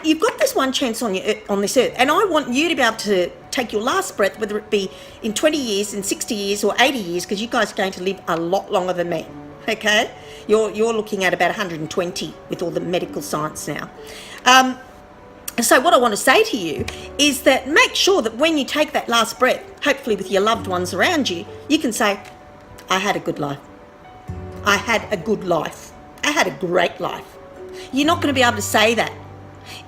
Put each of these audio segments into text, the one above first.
you've got this one chance on this earth, and I want you to be able to take your last breath, whether it be in 20 years, in 60 years, or 80 years, because you guys are going to live a lot longer than me. Okay, you're looking at about 120 with all the medical science now. So what I want to say to you is that make sure that when you take that last breath, hopefully with your loved ones around you, you can say, I had a good life. I had a good life. I had a great life. You're not going to be able to say that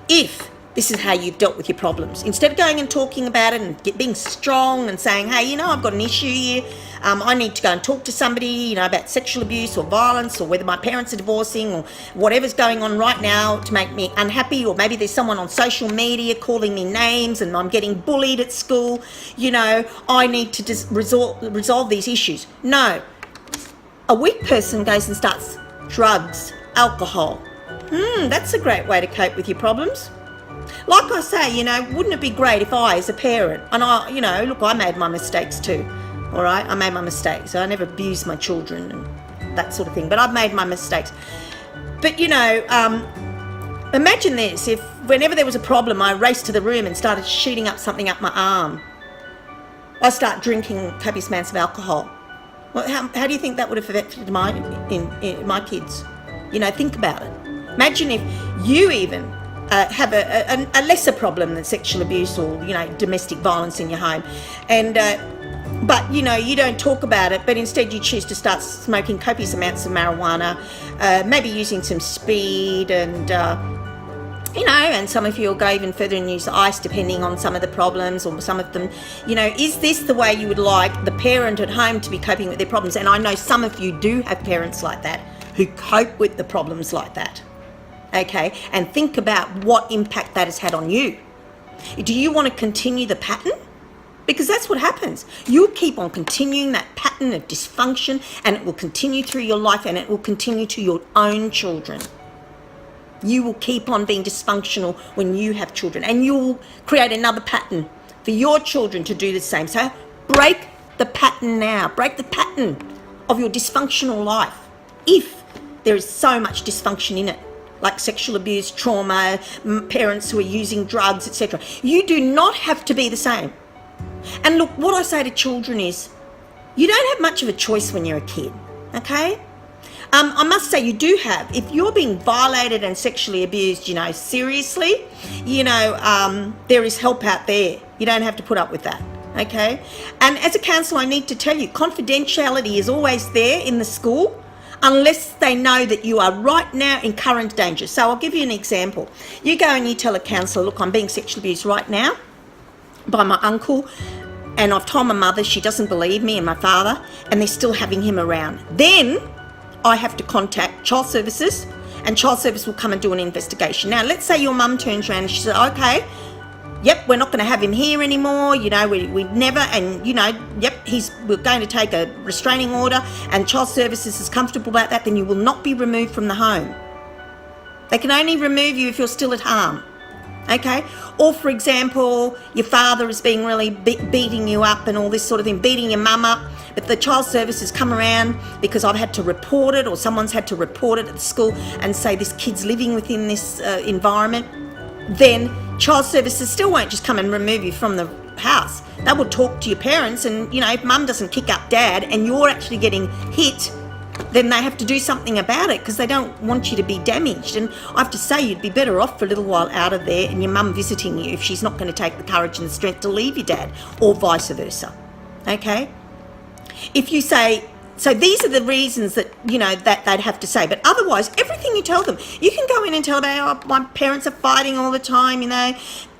if this is how you've dealt with your problems. Instead of going and talking about it and being strong and saying, hey, you know, I've got an issue here. I need to go and talk to somebody, you know, about sexual abuse or violence, or whether my parents are divorcing, or whatever's going on right now to make me unhappy, or maybe there's someone on social media calling me names and I'm getting bullied at school. You know, I need to just resolve these issues. No. A weak person goes and starts drugs, alcohol. That's a great way to cope with your problems. Like I say, you know, wouldn't it be great if I, as a parent, and I, you know, look, I made my mistakes too, all right? I made my mistakes. I never abused my children and that sort of thing, but I've made my mistakes. But, you know, imagine this, if whenever there was a problem, I raced to the room and started shooting up something up my arm. I start drinking copious amounts of alcohol. Well, how do you think that would have affected my kids? You know, think about it. Imagine if you even have a lesser problem than sexual abuse or, you know, domestic violence in your home, and but, you know, you don't talk about it, but instead you choose to start smoking copious amounts of marijuana, maybe using some speed, and you know, and some of you will go even further and use ice depending on some of the problems, or some of them, you know. Is this the way you would like the parent at home to be coping with their problems? And I know some of you do have parents like that who cope with the problems like that. Okay, and think about what impact that has had on you. Do you want to continue the pattern? Because that's what happens. You'll keep on continuing that pattern of dysfunction, and it will continue through your life, and it will continue to your own children. You will keep on being dysfunctional when you have children, and you'll create another pattern for your children to do the same. So break the pattern now. Break the pattern of your dysfunctional life, if there is so much dysfunction in it, like sexual abuse, trauma, parents who are using drugs, etc. You do not have to be the same. And look, what I say to children is, you don't have much of a choice when you're a kid, okay? I must say, you do have. If you're being violated and sexually abused, you know, seriously, you know, there is help out there. You don't have to put up with that, okay? And as a counsellor, I need to tell you, confidentiality is always there in the school, unless they know that you are right now in current danger. So I'll give you an example. You go and you tell a counsellor, look, I'm being sexually abused right now by my uncle, and I've told my mother, she doesn't believe me, and my father, and they're still having him around. Then I have to contact Child Services, and Child Service will come and do an investigation. Now, let's say your mum turns around and she says, okay, yep, we're not going to have him here anymore, you know, we never, and, you know, yep, we're going to take a restraining order, and Child Services is comfortable about that, then you will not be removed from the home. They can only remove you if you're still at harm, okay? Or, for example, your father is being really beating you up and all this sort of thing, beating your mum up, but the Child Services come around because I've had to report it, or someone's had to report it at the school and say this kid's living within this environment, then Child Services still won't just come and remove you from the house. They will talk to your parents, and, you know, if mum doesn't kick up dad and you're actually getting hit, then they have to do something about it, because they don't want you to be damaged. And I have to say, you'd be better off for a little while out of there and your mum visiting you if she's not going to take the courage and the strength to leave your dad, or vice versa, okay? If you say, so these are the reasons that, you know, that they'd have to say. But otherwise, everything you tell them, you can go in and tell them, oh, my parents are fighting all the time, you know.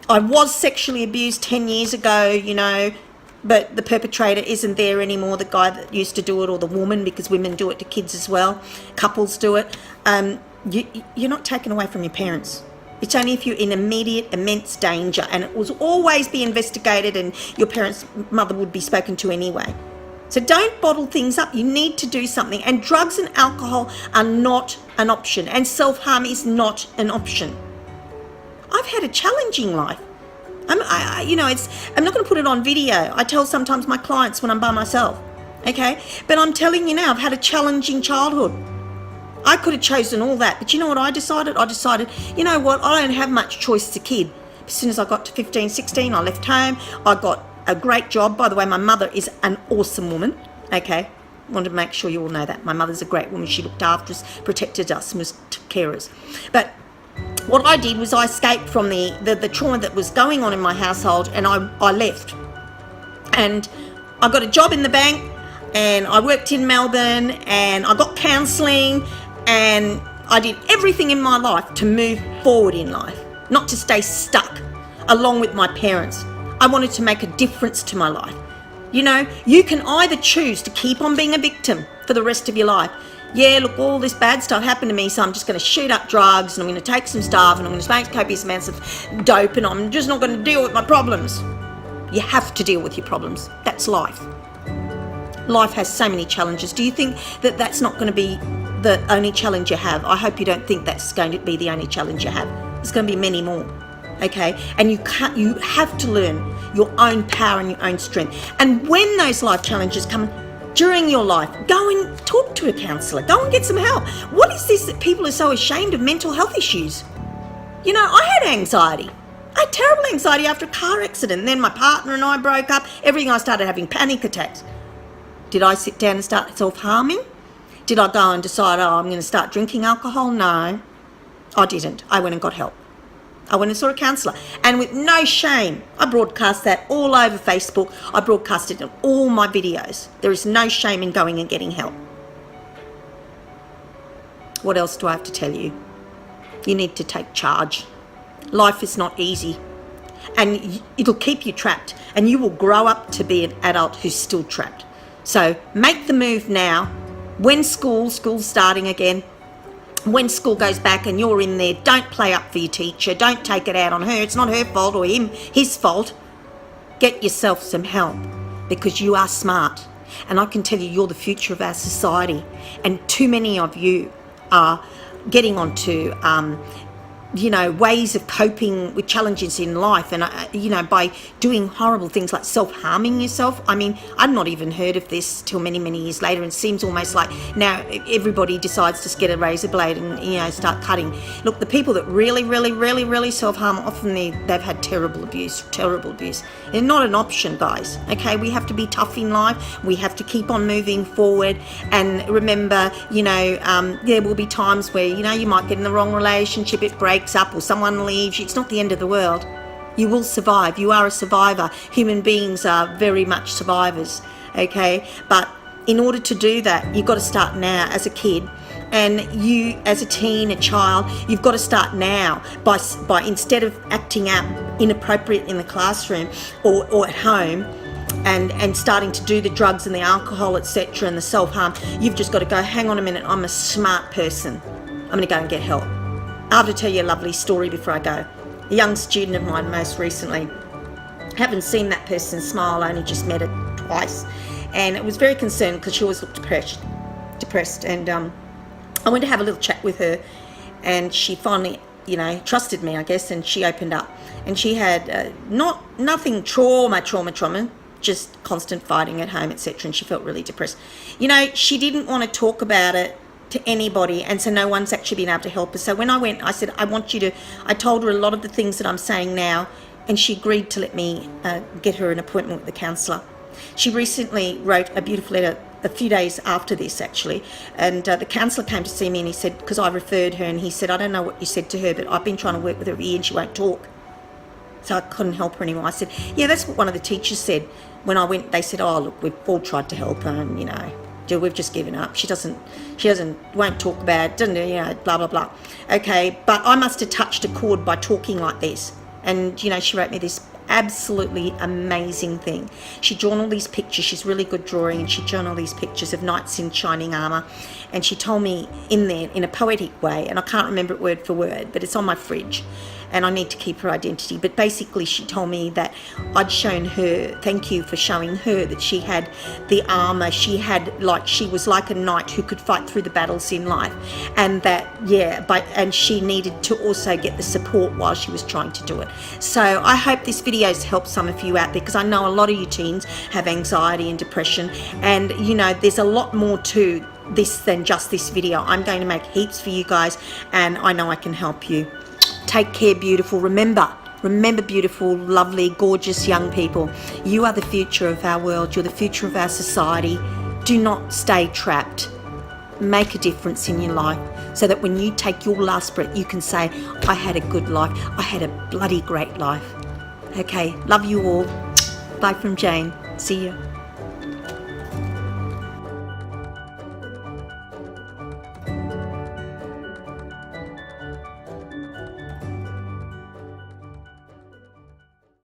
I was sexually abused 10 years ago, you know, but the perpetrator isn't there anymore, the guy that used to do it, or the woman, because women do it to kids as well. Couples do it. You're not taken away from your parents. It's only if you're in immediate, immense danger, and it will always be investigated, and your parents' mother would be spoken to anyway. So don't bottle things up. You need to do something. And drugs and alcohol are not an option. And self-harm is not an option. I've had a challenging life. I'm not going to put it on video. I tell sometimes my clients when I'm by myself, okay? But I'm telling you now, I've had a challenging childhood. I could have chosen all that, but you know what I decided? I decided, you know what, I don't have much choice as a kid. As soon as I got to 15, 16, I left home. I got a great job. By the way, my mother is an awesome woman, okay? Wanted to make sure you all know that. My mother's a great woman. She looked after us, protected us, and took care of us. But what I did was I escaped from the trauma that was going on in my household, and I left. And I got a job in the bank, and I worked in Melbourne, and I got counselling, and I did everything in my life to move forward in life, not to stay stuck along with my parents. I wanted to make a difference to my life. You know, you can either choose to keep on being a victim for the rest of your life. Yeah, look, all this bad stuff happened to me, so I'm just going to shoot up drugs, and I'm going to take some stuff, and I'm going to smoke copious amounts of dope, and I'm just not going to deal with my problems. You have to deal with your problems. That's life. Life has so many challenges. Do you think that that's not going to be the only challenge you have? I hope you don't think that's going to be the only challenge you have. There's going to be many more, okay? And you have to learn your own power and your own strength. And when those life challenges come during your life, go and talk to a counsellor. Go and get some help. What is this that people are so ashamed of mental health issues? You know, I had anxiety. I had terrible anxiety after a car accident. And then my partner and I broke up. Everything, I started having panic attacks. Did I sit down and start self-harming? Did I go and decide, I'm going to start drinking alcohol? No, I didn't. I went and got help. I went and saw a counsellor. And with no shame, I broadcast that all over Facebook. I broadcast it in all my videos. There is no shame in going and getting help. What else do I have to tell you? You need to take charge. Life is not easy. And it'll keep you trapped. And you will grow up to be an adult who's still trapped. So make the move now. When school's starting again, when school goes back and you're in there, don't play up for your teacher. Don't take it out on her. It's not her fault or his fault. Get yourself some help, because you are smart. And I can tell you, you're the future of our society. And too many of you are getting onto ways of coping with challenges in life, and by doing horrible things like self-harming yourself. I mean, I'd not even heard of this till many years later, and it seems almost like now everybody decides to get a razor blade and start cutting. Look, the people that really self-harm, often they've had terrible abuse. They're not an option, guys. Okay, we have to be tough in life. We have to keep on moving forward, and remember, there will be times where you might get in the wrong relationship, it breaks up, or someone leaves you. It's not the end of the world. You will survive. You are a survivor. Human beings are very much survivors, okay? But in order to do that, you've got to start now as a kid, and you as a teen, a child, you've got to start now by instead of acting out inappropriate in the classroom or at home and starting to do the drugs and the alcohol, etc., and the self-harm, you've just got to go, hang on a minute, I'm a smart person. I'm going to go and get help. I have to tell you a lovely story before I go. A young student of mine most recently, haven't seen that person smile, only just met her twice, and it was very concerned because she always looked depressed, and I went to have a little chat with her, and she finally trusted me, I guess, and she opened up, and she had nothing trauma, just constant fighting at home, etc., and she felt really depressed. She didn't want to talk about it to anybody, and so no one's actually been able to help her. So when I went, I said, I told her a lot of the things that I'm saying now, and she agreed to let me get her an appointment with the counsellor. She recently wrote a beautiful letter a few days after this, actually, and the counsellor came to see me, and he said, because I referred her, and he said, I don't know what you said to her, but I've been trying to work with her for a year and she won't talk, so I couldn't help her anymore. I said, yeah, that's what one of the teachers said. When I went, they said, oh, look, we've all tried to help her, and we've just given up. She won't talk about it, blah, blah, blah. Okay, but I must have touched a chord by talking like this. And, she wrote me this absolutely amazing thing. She'd drawn all these pictures. She's really good drawing, and she'd drawn all these pictures of knights in shining armour. And she told me in there, in a poetic way, and I can't remember it word for word, but it's on my fridge, and I need to keep her identity. But basically she told me that I'd shown her, thank you for showing her that she had the armour, she was like a knight who could fight through the battles in life, and that, and she needed to also get the support while she was trying to do it. So I hope this video's helped some of you out, because I know a lot of you teens have anxiety and depression, and there's a lot more to this than just this video. I'm going to make heaps for you guys, and I know I can help you. Take care, beautiful. Remember, beautiful, lovely, gorgeous young people, you are the future of our world. You're the future of our society. Do not stay trapped. Make a difference in your life so that when you take your last breath, you can say, I had a good life. I had a bloody great life. Okay, love you all. Bye from Jane. See you.